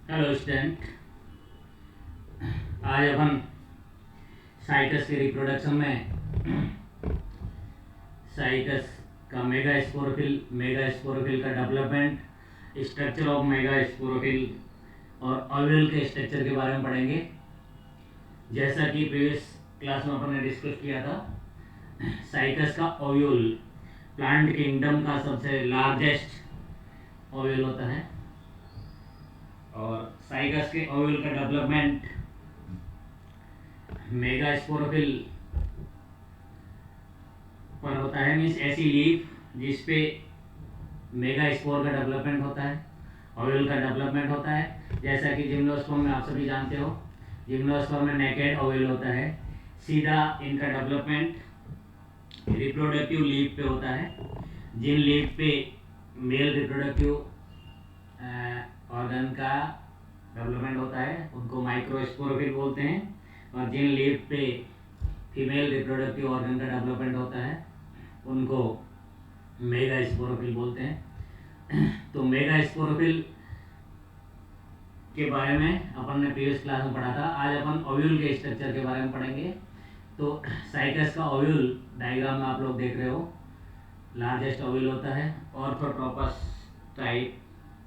Hello student. आज अपन cycas के reproduction में साइकस का मेगा स्पोरोफिल का development, structure of mega sporophyll और ऑव्यूल के स्ट्रक्चर के बारे में पढ़ेंगे। जैसा कि प्रीवियस क्लास में अपन ने डिस्कस किया था, साइकस का ओव्यूल प्लांट किंगडम का सबसे लार्जेस्ट ओव्यूल होता है और साइकस के ओव्यूल का डेवलपमेंट मेगा स्पोरोफिल पर होता है। मीन्स ऐसी लीफ जिस पे मेगा स्पोर का डेवलपमेंट होता है, ओव्यूल का डेवलपमेंट होता है। जैसा कि जिम्नोस्पर्म में आप सभी जानते हो, जिम्नोस्पर्म में नेकेड ओव्यूल होता है। सीधा इनका डेवलपमेंट रिप्रोडक्टिव लीफ पे होता है। जिन लीफ पे मेल रिप्रोडक्टिव ऑर्गन का डेवलपमेंट होता है उनको माइक्रोस्पोरोफिल बोलते हैं, और जिन लीफ पे फीमेल रिप्रोडक्टिव ऑर्गन का डेवलपमेंट होता है उनको मेगा स्पोरोफिल बोलते हैं। तो मेगा स्पोरोफिल के बारे में अपन ने प्रीवियस क्लास में पढ़ा था। आज अपन ओव्यूल के स्ट्रक्चर के बारे में पढ़ेंगे। तो साइकस का ओव्यूल डायग्राम में आप लोग देख रहे हो, लार्जेस्ट ओव्यूल होता है। ऑर्थोट्रोपस टाइप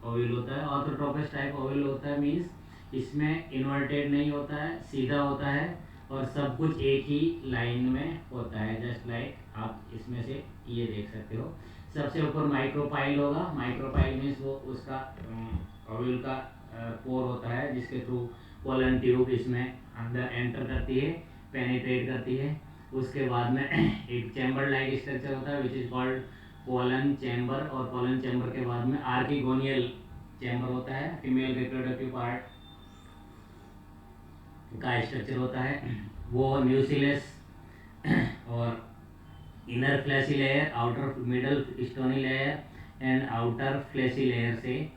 ओव्यूल होता है। ऑर्थोट्रोपस टाइप ओव्यूल होता है मीन्स इसमें इन्वर्टेड नहीं होता है, सीधा होता है और सब कुछ एक ही लाइन में होता है। जस्ट लाइक आप इसमें से ये देख सकते हो। सबसे ऊपर माइक्रोपाइल होगा। माइक्रोपाइल मीन्स वो उसका ओव्यूल का पोर होता है जिसके थ्रू पोलन ट्यूब इसमें अंदर एंटर करती है, पेनिट्रेट करती है। उसके बाद में एक चैम्बर लाइक स्ट्रक्चर होता है which is called pollen chamber, और पोलन चैम्बर के बाद में आर्किगोनियल चैम्बर होता है, फीमेल रिप्रोडक्टिव पार्ट का स्ट्रक्चर होता है। वो न्यूसिलस और inner fleshy layer, outer middle stony layer and outer fleshy layer से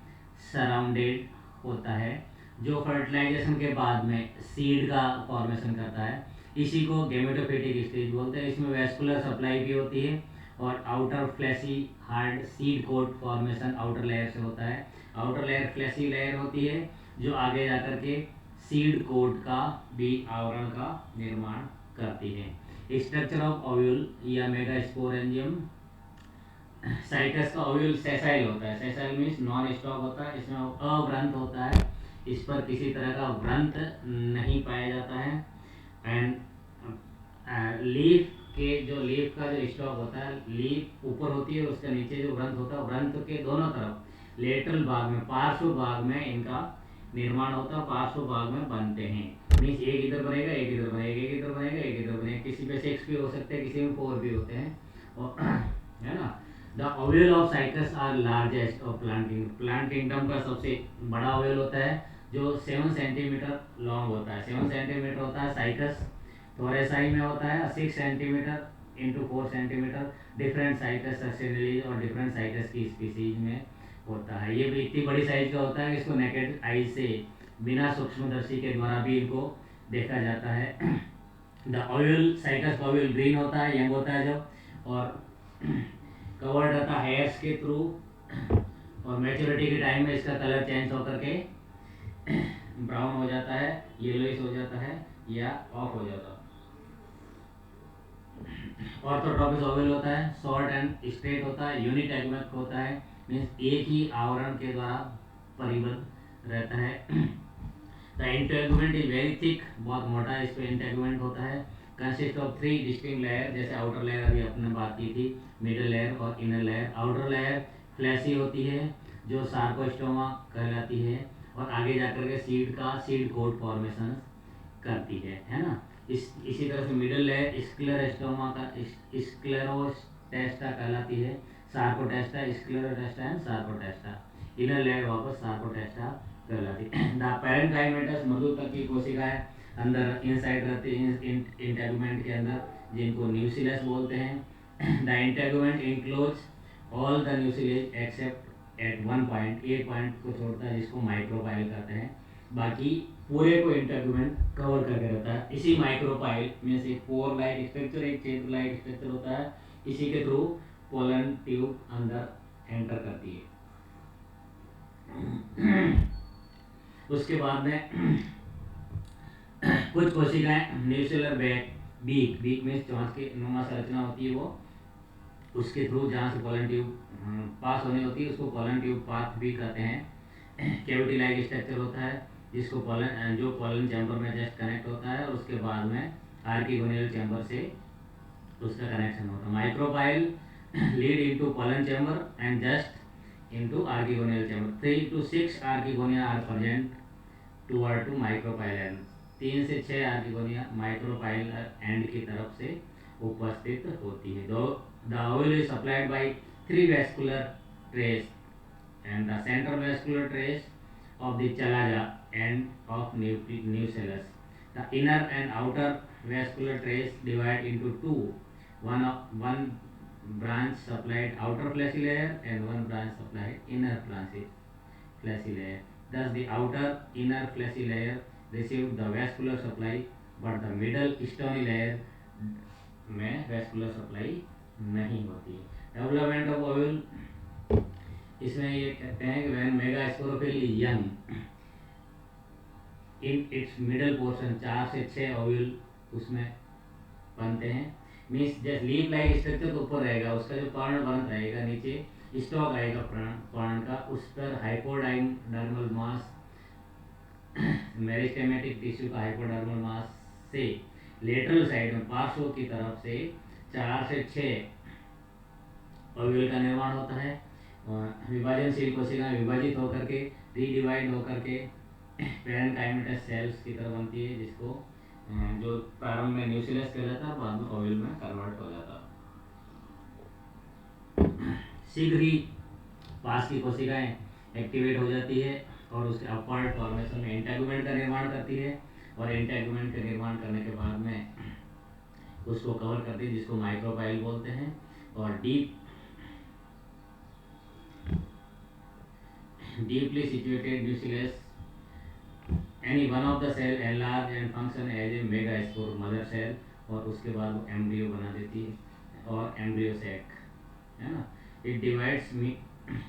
सराउंडेड होता है, जो फर्टिलाइजेशन के बाद में सीड का फॉर्मेशन करता है। इसी को गेमेटोफिटिक स्टेज बोलते हैं। इसमें वेस्कुलर सप्लाई भी होती है और outer fleshy hard seed coat formation outer layer से होता है। आउटर लेयर फ्लैशी लेयर होती है जो आगे जाकर के सीड कोट का भी आवरण का निर्माण करती है। स्ट्रक्चर ऑफ ओव्यूल या मेगास्पोरेंजियम। साइकस का ओव्यूल सेसाइल होता है। सेसाइल मीन्स नॉन स्टॉक होता है। इसमें अव्रंत होता है, इस पर किसी तरह का व्रंत नहीं पाया जाता है। एंड लीफ के जो लीफ का जो स्टॉक होता है, लीफ ऊपर होती है, उसके नीचे जो व्रंत होता है, व्रंत के दोनों तरफ लेटरल भाग में, पार्श्व भाग में इनका निर्माण होता है, पार्श्व भाग में बनते हैं। मीन्स एक इधर बनेगा, एक इधर बनेगा, एक इधर बनेगा, एक इधर बनेगा। किसी पे 6 भी हो सकते हैं, किसी में 4 भी होते हैं, और है ना। The ovule of Cycas are largest of plant kingdom का सबसे बड़ा ओव्यूल होता है जो 7 सेंटीमीटर लॉन्ग होता है। 7 सेंटीमीटर होता है साइकस। थोरेसाई में होता है 6 सेंटीमीटर इंटू 4 सेंटीमीटर। डिफरेंट साइकस सक्सेनलीज और डिफरेंट साइकस की स्पीसीज में होता है। ये भी इतनी बड़ी साइज का होता है कि इसको नेकेड आई से बिना सूक्ष्मदर्शी के द्वारा भी इनको देखा जाता है। द ओव्यूल साइकस का ओव्यूल ग्रीन होता है, यंग होता है जब, और कवर्ड रहता है हेयर्स के थ्रू, और मैच्योरिटी के टाइम में इसका कलर चेंज होकर के ब्राउन हो जाता है, येलोइश हो जाता है या ऑफ हो जाता है। ऑर्थोट्रोपिक ओव्यूल होता है, शॉर्ट एंड स्ट्रेट होता है, यूनिटैगमेंट होता है, मीन्स एक ही आवरण के द्वारा परिबद्ध रहता है। The integument is very thick, बहुत मोटा इस पे इंटेगुमेंट होता है। कंसिस्ट ऑफ 3 डिस्टिंक्ट लेयर, जैसे आउटर लेयर अभी अपने बात की थी, मिडल लेयर और inner layer. Outer layer fleshy होती है जो सार्कोस्टोमा कहलाती है, और आगे जाकर के सीड कोट फॉर्मेशन करती है ना। इसी तरह से मिडल लेयर स्क्लेरोस्टोमा का स्क्लेरोस्टेस्टा कहलाती है, सार्कोटेस्टा, स्क्लेरोटेस्टा एंड सार्कोटेस्टा। इनर लेयर वापस सार्कोटेस्टा कहलाती है। द पैरेन्काइमेटस मधु तक की कोशिकाएं अंदर इनसाइड रहती हैं इंटेगुमेंट के अंदर, जिनको न्यूसिलस बोलते हैं। The integument enclose all the nucellus except at one point, एक पॉइंट को छोड़ता है जिसको माइक्रोपाइल कहते हैं। बाकी पूरे को इंटेगुमेंट कवर करके रहता है। इसी माइक्रोपाइल में से पोर लाइक स्ट्रक्चर, एक क्षेत्र लाइक स्ट्रक्चर होता है, इसी के थ्रू पोलन ट्यूब अंदर एंटर करती है। उसके बाद में कुछ कोशिकाएं न्यूसेलर बीक बीक में चोंच के नुमा संरचना होती है, वो उसके थ्रू जहाँ से पोलन ट्यूब पास होनी होती है उसको पोलन ट्यूब पाथ भी कहते हैं। कैविटी लाइक स्ट्रक्चर होता है जिसको पोलन जो पोलन चैम्बर में जस्ट कनेक्ट होता है और उसके बाद में आर्किगोनियल चैम्बर से उसका कनेक्शन होता है। Micropyle lead into pollen chamber and just into archegonial chamber. 3 to 6 archegonia are present toward to micropyle end. 3 से 6 आर्किगोनिया माइक्रोपाइल एंड की तरफ से उपस्थित होती है। The ovule is supplied by 3 vascular trays and the central vascular trays of the chalaza end of nucellus. The inner and outer vascular trays divide into two. One branch supplied outer fleshy layer and one branch supplied inner fleshy layer. Thus the outer inner fleshy layer received the vascular supply but the middle stony layer में vascular supply नहीं होती। Development of ovule, इसमें ये कहते हैं कि when megasporophyll young in its middle portion 4 से 6 ovule उसमें बनते हैं। मीन्स जैसे लीफ लाइक स्ट्रक्चर तो ऊपर रहेगा, उसका जो पर्ण बन रहेगा नीचे स्टॉक रहेगा पर्ण का, उस पर हाइपोडर्मल मास मेरिस्टेमेटिक टिश्यू का हाइपोडर्मल मास से लेटरल साइड में पार्श्व की तरफ से 4 से 6 ओव्यूल का निर्माण होता है। विभाजनशील कोशिकाएं विभाजित होकर के रीडिवाइड होकर के पैरेन्काइमेटस सेल्स की तरह बनती है, जिसको जो प्रारंभ में न्यूक्लियस कहलाता है बाद में ओव्यूल में कन्वर्ट हो जाता है। शीघ्र ही पास की कोशिकाएं एक्टिवेट हो जाती है और उसके अपवर्ड फॉर्मेशन में इंटेगुमेंट का निर्माण करती है और इंटेगुमेंट का निर्माण करने के बाद में उसको कवर करती है, जिसको माइक्रोपाइल बोलते हैं। और deeply situated nucleus any one of the cell enlarge and function as a megaspore mother cell, और उसके बाद वो एम्ब्रियो बना देती है और एम्ब्रियो सैक है ना। It divides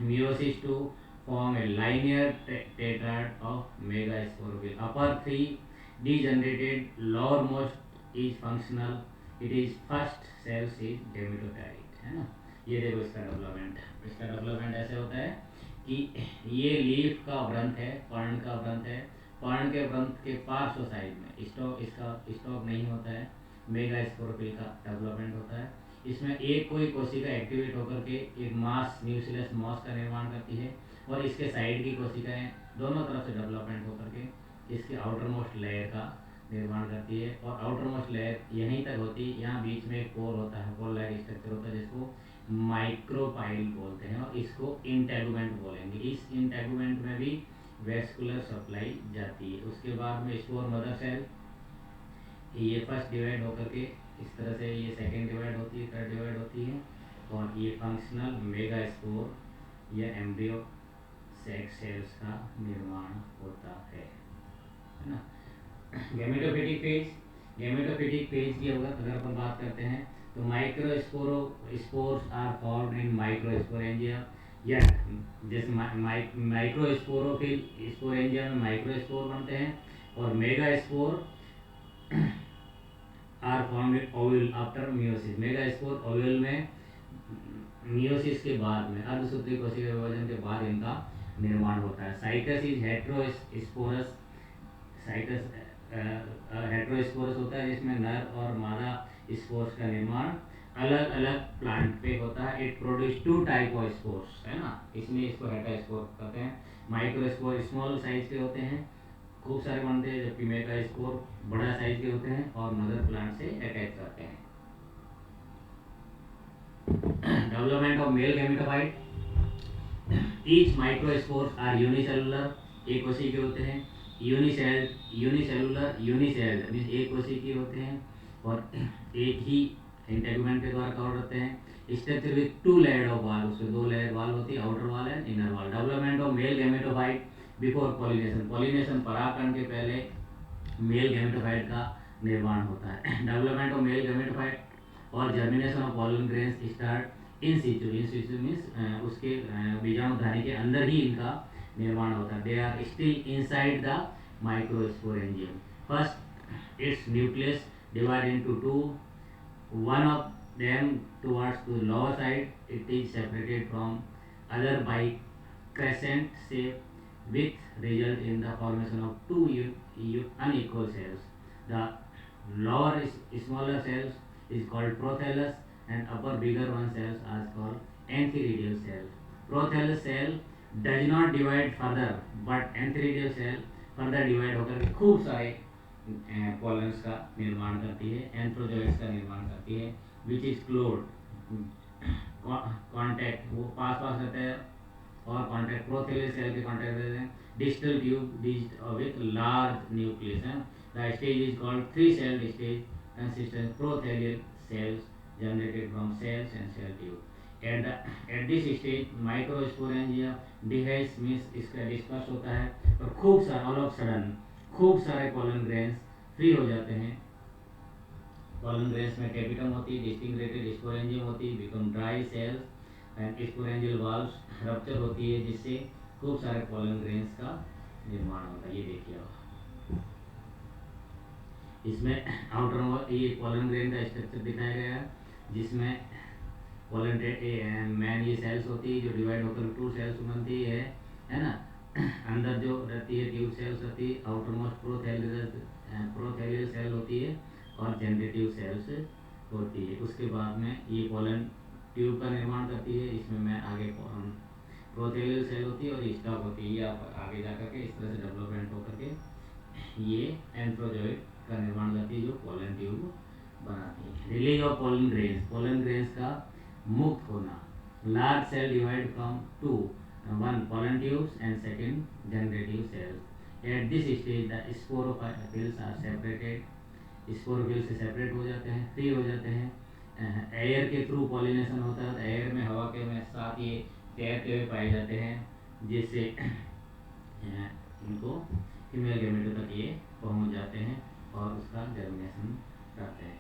meiosis to form a linear tetrad of megasporophyle. Upper 3 degenerated, lowermost is functional. It is first cells is gametophyte है ना। ये देखो इसका डेवलपमेंट ऐसे होता है कि ये लीफ का व्रंत है, पर्ण का व्रंत है, पर्ण के व्रंत के पार्श्व साइड में स्टॉक नहीं होता है, मेगास्पोरोफिल का डेवलपमेंट होता है। इसमें एक कोई कोशिका एक्टिवेट होकर के एक मास न्यूक्लियस मॉस का निर्माण करती है और इसके साइड की कोशिकाएं दोनों तरफ से डेवलपमेंट होकर के इसके आउटर मोस्ट लेयर का निर्माण करती है और आउटर मोस्ट लेयर यहीं तक होती है। यहाँ बीच में एक पोर होता है, पोर लाइक स्ट्रक्चर होता है जिसको माइक्रोपाइल बोलते हैं और इसको इंटेगुमेंट बोलेंगे। इस इंटेगुमेंट में भी वेस्कुलर सप्लाई जाती है। उसके बाद में स्पोर मदर सेल, ये फर्स्ट डिवाइड होकर के इस तरह से ये सेकेंड डिवाइड होती है, थर्ड डिवाइड होती है और ये फंक्शनल मेगास्पोर या एम्ब्रियो सेक्स सेल्स का निर्माण होता है ना। गेमेटोफिटिक फेज की अगर अपन बात करते हैं तो microspores are formed in microsporangia या जैसे माइक्रोस्पोरोफिल स्पोरेंजिया में माइक्रोस्पोर बनते हैं और megaspore are formed in ovule after meiosis. Megaspore ovule में मियोसिस के बाद में अर्धसूत्री कोशिका विभाजन के बाद इनका निर्माण होता है। साइकस इज हेट्रोस्पोरस, हेट्रोस्पोरस होता है जिसमें नर और मादा स्पोर्स का निर्माण अलग अलग प्लांट पे होता है। It produce 2 type of spores है ना, इसलिए इसको हेटेरोस्पोर कहते हैं। माइक्रोस्पोर स्मॉल साइज के होते हैं, खूब सारे बनते हैं, जबकि मेगास्पोर बड़ा साइज के होते हैं और मदर प्लांट से अटैच करते हैं। Development of male gametophyte, each microspores are unicellular, एक कोशिकीय के होते हैं, यूनिसेलुलर मीन्स एक कोशिकीय होते हैं और एक ही इंटेगुमेंट के द्वारा कवर होते हैं। स्ट्रक्चर विद 2 लेयर ऑफ वाल, उसमें 2 लेयर वाल होती है, outer wall and inner wall. Development of male gametophyte before pollination परागकण के पहले मेल गैमेटोफाइट का निर्माण होता है। डेवलपमेंट ऑफ मेल गैमेटोफाइट और germination of pollen grains start in situ means उसके बीजाणुधानी के अंदर ही इनका निर्माण होता है. They are still inside the microsporangium. First its nucleus divide into two. One of them towards the lower side, it is separated from other by crescent shape with result in the formation of two unequal cells. The lower smaller cells is called prothallus and upper bigger one cells are called antheridial cells. Prothallus cell does not divide further, but antheridial cell further divide होकर खूब सारे pollens का निर्माण करती है, एंथ्रोजोइड्स का निर्माण करती है, विच इज क्लोड. कॉन्टैक्ट वो पास पास रहते हैं और कॉन्टैक्ट प्रोथेलियल सेल के कॉन्टैक्ट रहते हैं. Distal tube with large nucleus है. The stage is called three celled stage consistent prothallial cells generated from cells and cell tube. At this stage microsporangia dehisce means इसका disperse होता है और खूब सारा ऑल ऑफ सडन खूब सारे pollen grains free हो जाते हैं. पॉलन ग्रेन्स में टेपिटम होती है, डिस्टिंग्रेटेड स्पोरेंजियम होती है, become dry cells and sporangial valves rupture होती है जिससे खूब सारे पॉलन ग्रेन्स का निर्माण होता है. ये देखिए आप इसमें आउटर ये पॉलन ग्रेन का स्ट्रक्चर दिखाया गया है जिसमें पॉलन मैन ये सेल्स होती है जो डिवाइड होकर टू सेल्स बनती है ना. अंदर जो रहती है ट्यूब सेल्स रहती है, आउटर मोस्ट प्रोथेलियल सेल होती है और जनरेटिव सेल्स होती है. उसके बाद में ये पॉलन ट्यूब का निर्माण करती है. इसमें मैं आगे प्रोथेलियल सेल होती है और स्टॉक होती है. ये आप आगे जा करके इस तरह से डेवलपमेंट होकर के ये एंथ्रोजोइड का निर्माण करती है जो पॉलन ट्यूब बनाती है. रिलीज ऑफ पोलन ग्रेन्स का मुक्त होना. Large cell divide from two, one pollen tubes and second generative cells. At this stage the sporophylls are separated. Sporophyll से सेपरेट हो जाते हैं, फ्री हो जाते हैं. एयर के थ्रू पॉलिनेशन होता है. एयर में हवा के में साथ ये तैरते हुए पाए जाते हैं जिससे इनको फीमेल गैमेटो तक ये पहुंच जाते हैं और उसका जर्मिनेशन करते हैं.